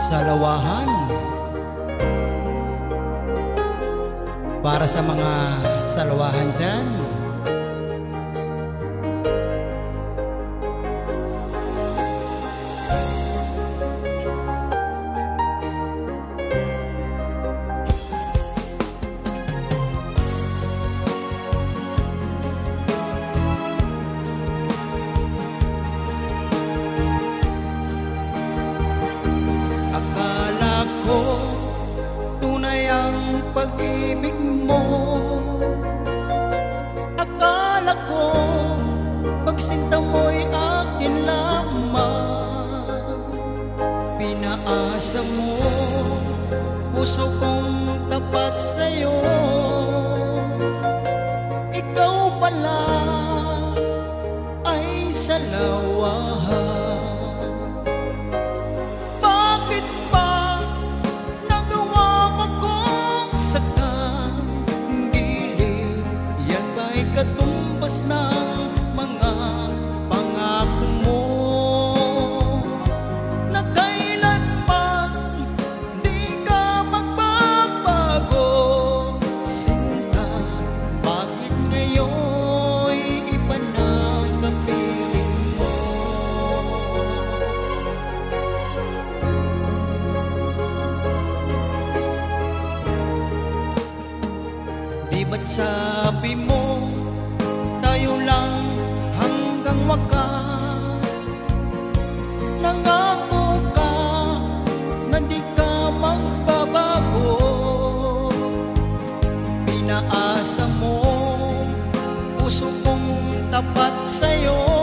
salawahan para sa mga salawahan dyan. Tunay ang pag-ibig mo. Akala ko pagsinta mo'y akin lamang. Pinaasa mo puso kong tapat sa'yo. Ikaw pala ay salawahan. Katumbas ng mga pangako mo na kailanman di ka magbabago. Sinta, bakit ngayon iba na kapiling mo? Di ba't sabi mo tayo lang hanggang wakas? Nangako ka na di ka magbabago. Pinaasa mo puso kong tapat sa'yo.